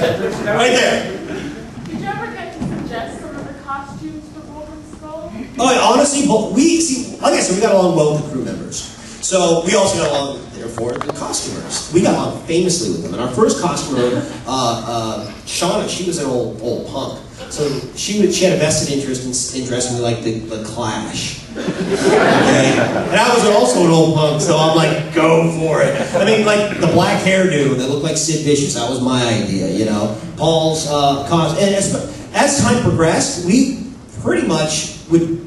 Right there. Did you ever get to suggest some of the costumes for Broken Skull? Oh, honestly, we see, like I said, we got along well with the crew members. So we also got along, therefore, the costumers. We got along famously with them. And our first costumer, Shauna, she was an old punk. So she had a vested interest in dressing me like the Clash. Okay? And I was also an old punk, so I'm like, go for it. I mean, like the black hairdo that looked like Sid Vicious, that was my idea, you know. Paul's costume. And as time progressed, we pretty much would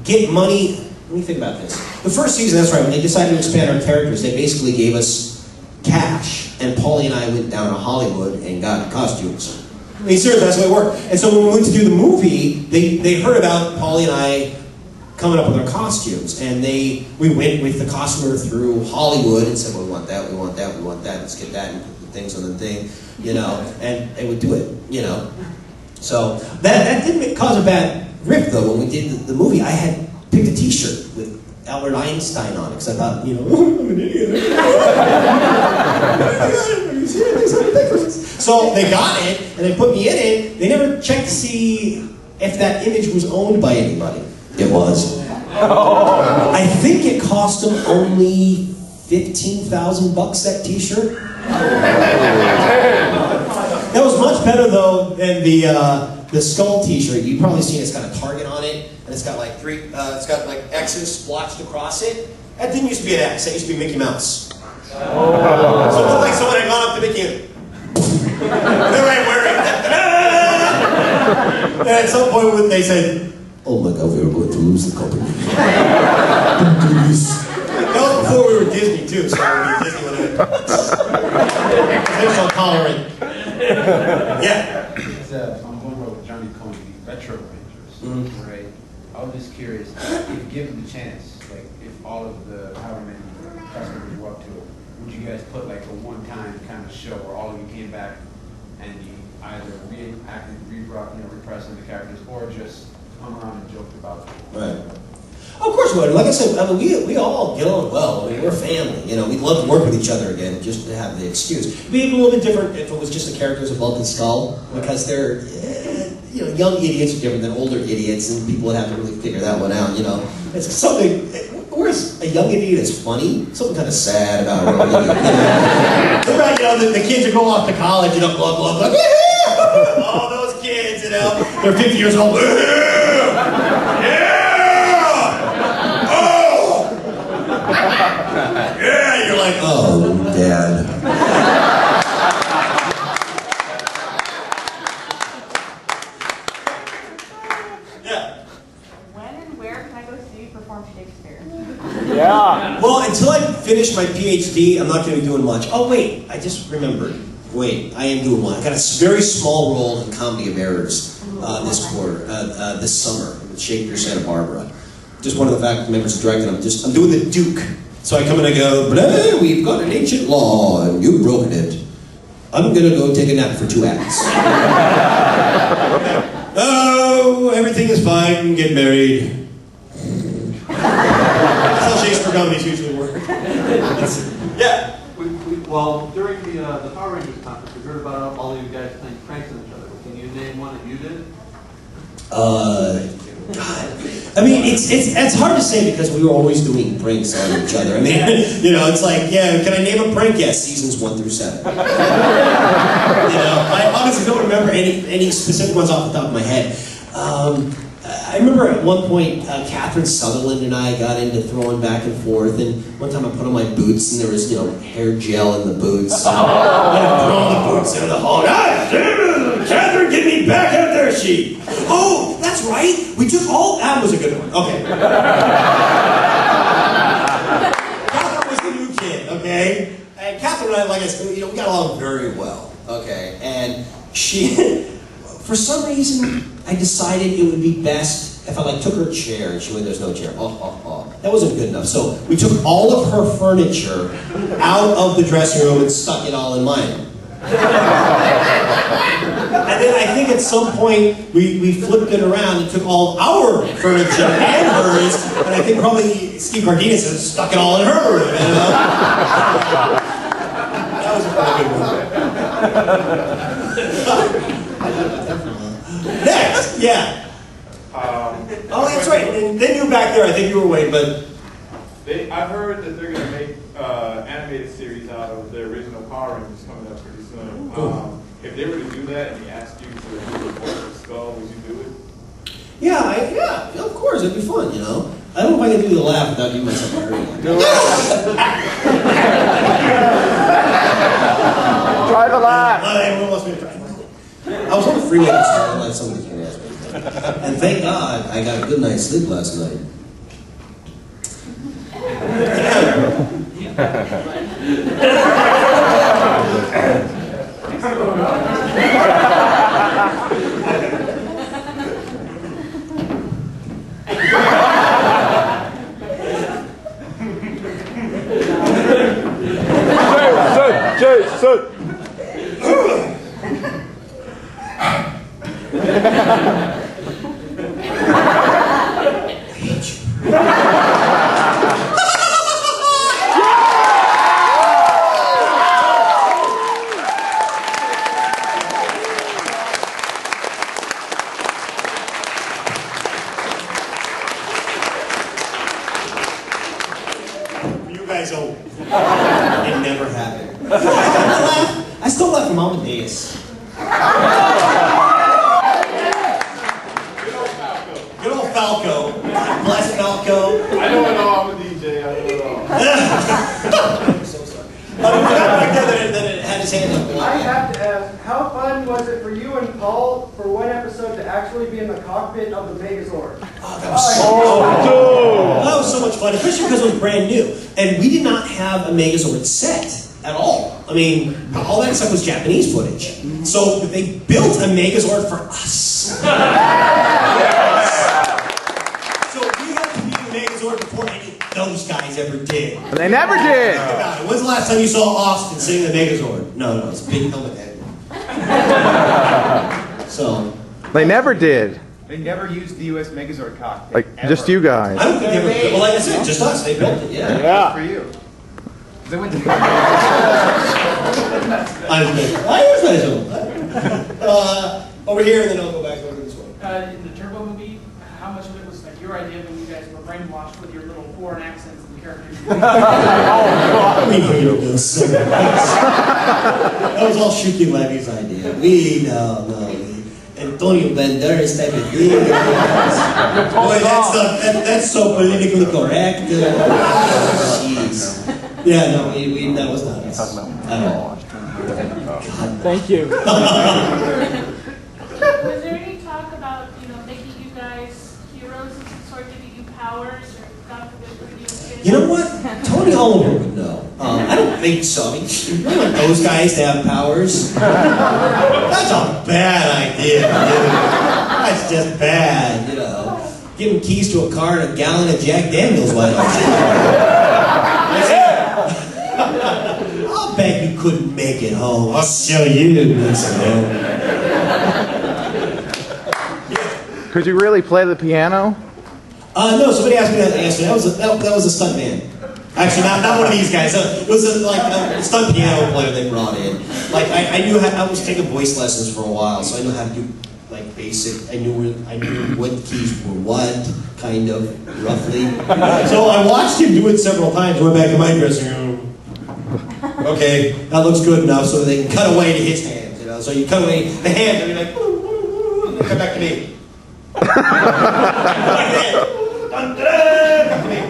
get money. Let me think about this. The first season, that's right, when they decided to expand our characters, they basically gave us cash. And Paulie and I went down to Hollywood and got costumes. I mean, seriously, that's the way it worked. And so when we went to do the movie, they heard about Paulie and I coming up with our costumes. And we went with the costumer through Hollywood and said, well, we want that, we want that, we want that, let's get that, and put the things on the thing, you know, and they would do it, you know. So that didn't cause a bad riff, though. When we did the movie, I had picked a t-shirt with Albert Einstein on it, because I thought, you know, I'm an idiot. So they got it, and they put me in it. They never checked to see if that image was owned by anybody. It was. I think it cost them only $15,000, that t-shirt. That was much better, though, than the skull t-shirt. You've probably seen it's got a target on it, and it's got like it's got like X's splotched across it. That didn't used to be an X, that used to be Mickey Mouse. So it looked like someone had gone up to Mickey and they're right wearing it. And at some point when they said, oh my God, we were going to lose the company. Don't do this. That was before we were Disney too, so we were Disney when they're so tolerant. Yeah. I'm going over with Johnny Cohen, the Retro Rangers, right? I was just curious, if given the chance, like if all of the however many customers you up to it, would you guys put like a one-time kind of show where all of you came back and you either reacted, repressing the characters, or just hung around and joked about it? Right. Of course we would. Like I said, I mean, we all get on well. I mean, we're family. You know, we'd love to work with each other again, just to have the excuse. It'd be a little bit different if it was just the characters of Bulk and Skull, because they're, you know, young idiots are different than older idiots, and people would have to really figure that one out. You know, it's something. Whereas a young idiot is funny, something kind of sad about a young idiot. You know, the kids are going off to college, you know, blah blah blah. All those kids, you know, they're 50 years old. Yeah, you're like, oh, Dad. Yeah. When and where can I go see you perform Shakespeare? Yeah. Well, until I finish my PhD, I'm not going to be doing much. Oh, wait, I just remembered. Wait, I am doing one. I got a very small role in Comedy of Errors this summer with Shakespeare Santa Barbara. Just one of the faculty members who directed. I'm doing the Duke. So I come and I go, blah, we've got an ancient law and you've broken it. I'm gonna go take a nap for 2 acts. Oh, everything is fine, get married. That's how Shakespeare comedies usually work. Yeah. Well, during the Power Rangers conference, we heard about all of you guys playing pranks on each other. Can you name one that you did? God. I mean, it's hard to say because we were always doing pranks on each other. I mean, you know, it's like, yeah, can I name a prank? Yes, seasons 1 through 7. You know, I honestly don't remember any specific ones off the top of my head. I remember at one point, Catherine Sutherland and I got into throwing back and forth, and one time I put on my boots, and there was, you know, hair gel in the boots. So I put on the boots into the hall. Ah, Catherine, get me back out there, she. Oh, that's right. We took all. That was a good one. Okay. Catherine was the new kid. Okay. And Catherine and I, like I said, you know, we got along very well. Okay. And she, for some reason, I decided it would be best if I like took her chair and she went, there's no chair. That wasn't good enough. So we took all of her furniture out of the dressing room and stuck it all in mine. And then I think at some point we flipped it around and took all our furniture and hers, and I think probably Steve Cardenas has stuck it all in her room. You know? That was a pretty good one. Next, yeah. Oh, that's right. And then you were back there. I think you were waiting, but I've heard that they're going to make animated series out of the original Power Rangers coming up pretty soon. If they were to do that and they asked you to do the voice of Skull, would you do it? yeah, of course, it'd be fun, you know. I don't know if I can do the laugh without giving myself a hurry. Try the laugh. Everyone wants me to try. I was on the freeway this morning, I realized somebody's going to ask me. And thank God I got a good night's sleep last night. Jason! You guys old. It never happened. I still laugh from Amadeus. Good old Falco. Bless Falco. I know it all. I'm a DJ. I know it all. I'm so sorry. But I forgot back there that it had his hand up. I have to ask, how fun was it for you and Paul for one episode to actually be in the cockpit of the Megazord? Oh, that was so much fun, especially because it was brand new. And we did not have a Megazord set at all. I mean, all that stuff was Japanese footage. So they built a Megazord for us. So we got to be the Megazord before any of those guys ever did. They never did. Think about it. When's the last time you saw Austin sing the Megazord? No, it's a big helmet head. So, They never did. They never used the U.S. Megazord cockpit. Like, ever. just you guys. I don't think they ever, well, like I said, just us. They built it, yeah. Yeah. For you. They went to I was special. Over here, and then I'll go back over this way. In the Turbo movie, how much of it was like your idea when you guys were brainwashed with your little foreign accents and characters? We know you do so much. That was all Shuki Levy's idea. No. Antonio Banderas type of thing. Boy, that's so politically correct. Jeez. Yeah, no, that was not us at all. Thank you. Was there any talk about, making you guys heroes of some sort, giving you powers, or God forbid, putting you in jail? You know what? Tony Oliver would know. I don't think so. I mean, you don't want those guys to have powers. That's a bad idea, dude. That's just bad, Give them keys to a car and a gallon of Jack Daniels, why don't you? I'll bet you couldn't make it home. I'll show you. Could you really play the piano? No, somebody asked me that yesterday. That was a stunt man. Actually, not one of these guys. It was a stunt piano player they brought in. Like I was taking voice lessons for a while, so I knew how to do like basic. I knew what keys were what, kind of roughly. So I watched him do it several times. Went back to my dressing room. Okay, that looks good enough, so they can cut away to his hands. So you cut away the hands, and you're like, and then come back to me. Come to me.